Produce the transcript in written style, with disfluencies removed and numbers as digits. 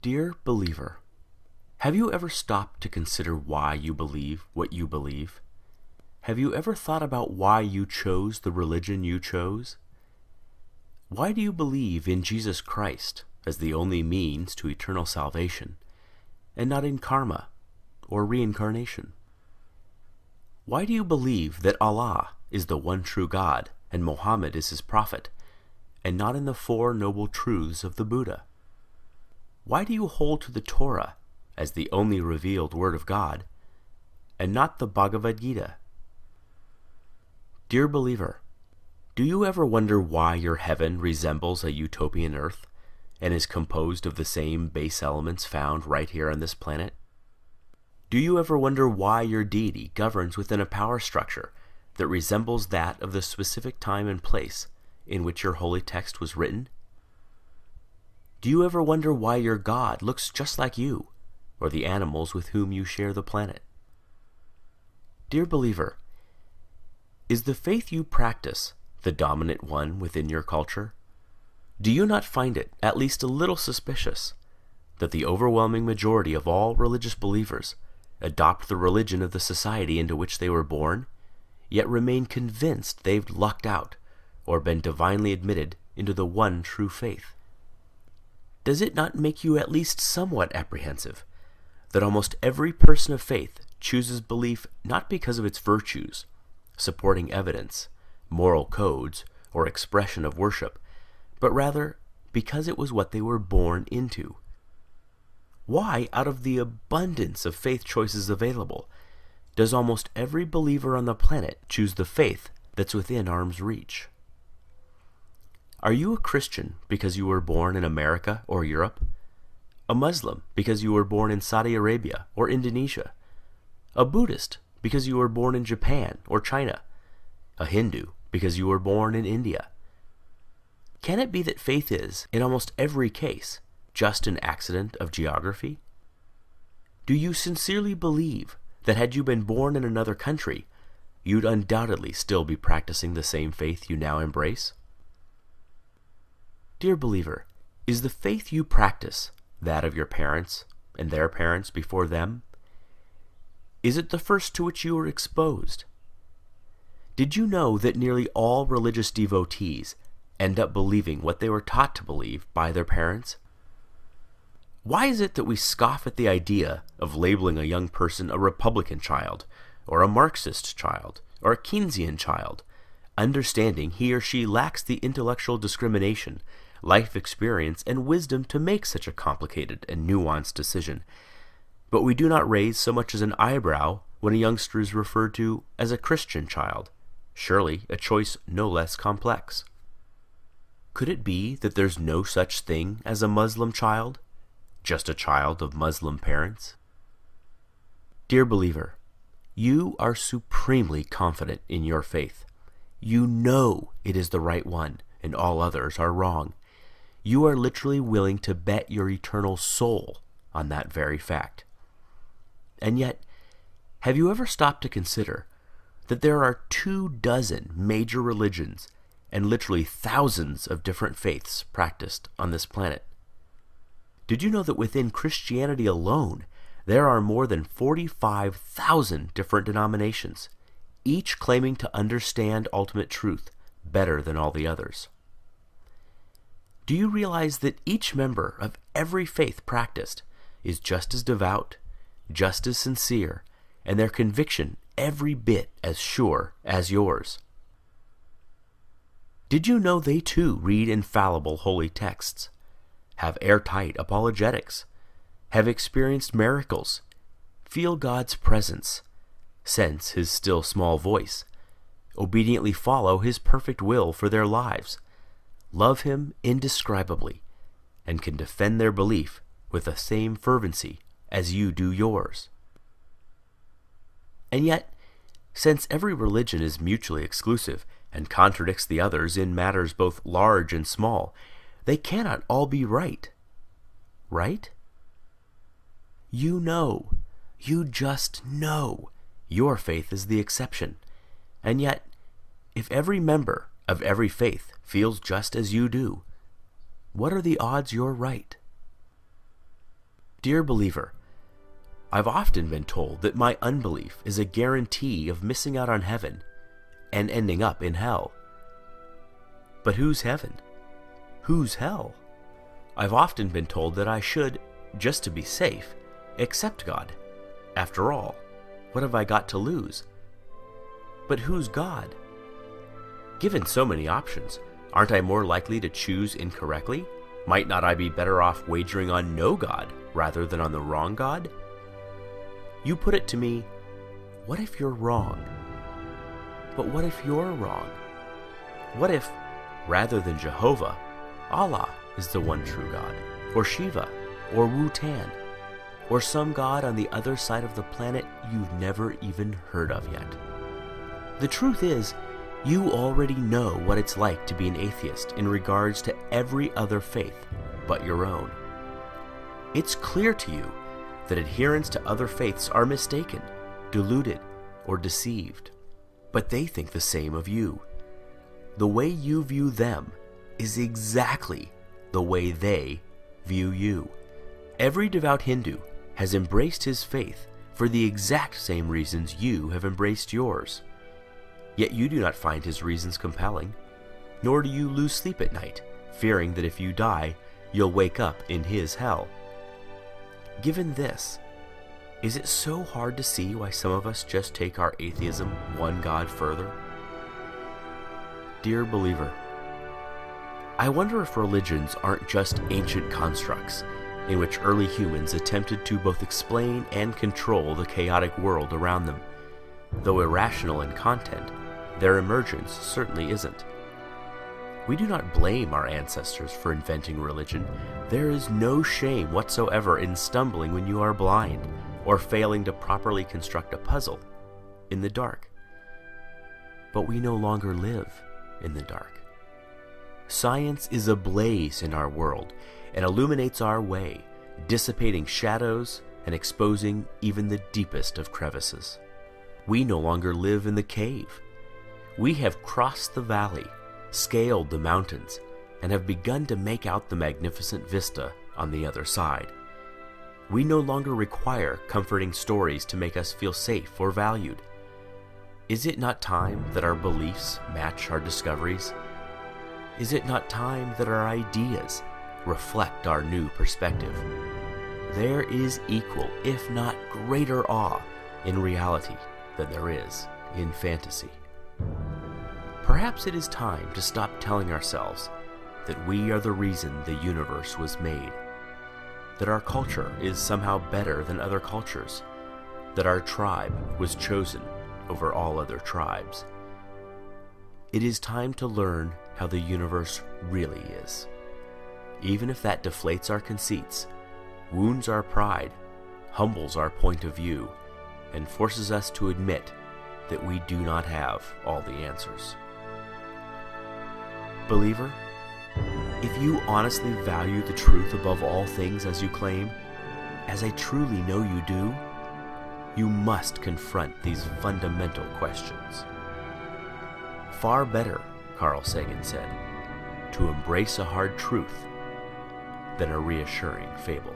Dear believer, have you ever stopped to consider why you believe what you believe? Have you ever thought about why you chose the religion you chose? Why do you believe in Jesus Christ as the only means to eternal salvation, and not in karma or reincarnation? Why do you believe that Allah is the one true God and Muhammad is his prophet, and not in the Four Noble Truths of the Buddha? Why do you hold to the Torah as the only revealed Word of God, and not the Bhagavad Gita? Dear believer, do you ever wonder why your heaven resembles a utopian earth, and is composed of the same base elements found right here on this planet? Do you ever wonder why your deity governs within a power structure that resembles that of the specific time and place in which your holy text was written? Do you ever wonder why your God looks just like you, or the animals with whom you share the planet? Dear believer, is the faith you practice the dominant one within your culture? Do you not find it at least a little suspicious that the overwhelming majority of all religious believers adopt the religion of the society into which they were born, yet remain convinced they've lucked out or been divinely admitted into the one true faith? Does it not make you at least somewhat apprehensive that almost every person of faith chooses belief not because of its virtues, supporting evidence, moral codes, or expression of worship, but rather because it was what they were born into? Why, out of the abundance of faith choices available, does almost every believer on the planet choose the faith that's within arm's reach? Are you a Christian because you were born in America or Europe? A Muslim because you were born in Saudi Arabia or Indonesia? A Buddhist because you were born in Japan or China? A Hindu because you were born in India? Can it be that faith is, in almost every case, just an accident of geography? Do you sincerely believe that had you been born in another country, you'd undoubtedly still be practicing the same faith you now embrace? Dear believer, is the faith you practice that of your parents and their parents before them? Is it the first to which you were exposed? Did you know that nearly all religious devotees end up believing what they were taught to believe by their parents? Why is it that we scoff at the idea of labeling a young person a Republican child, or a Marxist child, or a Keynesian child, understanding he or she lacks the intellectual discrimination, life experience, and wisdom to make such a complicated and nuanced decision, but we do not raise so much as an eyebrow when a youngster is referred to as a Christian child, surely a choice no less complex? Could it be that there's no such thing as a Muslim child, just a child of Muslim parents? Dear believer, you are supremely confident in your faith. You know it is the right one, and all others are wrong. You are literally willing to bet your eternal soul on that very fact. And yet, have you ever stopped to consider that there are 24 major religions and literally thousands of different faiths practiced on this planet? Did you know that within Christianity alone, there are more than 45,000 different denominations, each claiming to understand ultimate truth better than all the others? Do you realize that each member of every faith practiced is just as devout, just as sincere, and their conviction every bit as sure as yours? Did you know they too read infallible holy texts, have airtight apologetics, have experienced miracles, feel God's presence, sense His still small voice, obediently follow His perfect will for their lives, love Him indescribably, and can defend their belief with the same fervency as you do yours? And yet, since every religion is mutually exclusive and contradicts the others in matters both large and small, they cannot all be right. Right? You know, you just know, your faith is the exception. And yet, if every member of every faith feels just as you do, what are the odds you're right? Dear believer, I've often been told that my unbelief is a guarantee of missing out on heaven and ending up in hell. But who's heaven? Who's hell? I've often been told that I should, just to be safe, accept God. After all, what have I got to lose? But who's God? Given so many options, aren't I more likely to choose incorrectly? Might not I be better off wagering on no God rather than on the wrong God? You put it to me, what if you're wrong? But what if you're wrong? What if, rather than Jehovah, Allah is the one true God, or Shiva, or Wu-Tan, or some god on the other side of the planet you've never even heard of yet? The truth is, you already know what it's like to be an atheist in regards to every other faith but your own. It's clear to you that adherents to other faiths are mistaken, deluded, or deceived, but they think the same of you. The way you view them is exactly the way they view you. Every devout Hindu has embraced his faith for the exact same reasons you have embraced yours. Yet you do not find his reasons compelling, nor do you lose sleep at night, fearing that if you die, you'll wake up in his hell. Given this, is it so hard to see why some of us just take our atheism one God further? Dear believer, I wonder if religions aren't just ancient constructs in which early humans attempted to both explain and control the chaotic world around them. Though irrational in content, their emergence certainly isn't. We do not blame our ancestors for inventing religion. There is no shame whatsoever in stumbling when you are blind, or failing to properly construct a puzzle in the dark. But we no longer live in the dark. Science is ablaze in our world and illuminates our way, dissipating shadows and exposing even the deepest of crevices. We no longer live in the cave. We have crossed the valley, scaled the mountains, and have begun to make out the magnificent vista on the other side. We no longer require comforting stories to make us feel safe or valued. Is it not time that our beliefs match our discoveries? Is it not time that our ideas reflect our new perspective? There is equal, if not greater awe in reality than there is in fantasy. Perhaps it is time to stop telling ourselves that we are the reason the universe was made, that our culture is somehow better than other cultures, that our tribe was chosen over all other tribes. It is time to learn how the universe really is, even if that deflates our conceits, wounds our pride, humbles our point of view, and forces us to admit that we do not have all the answers. Believer, if you honestly value the truth above all things as you claim, as I truly know you do, you must confront these fundamental questions. Far better, Carl Sagan said, to embrace a hard truth than a reassuring fable.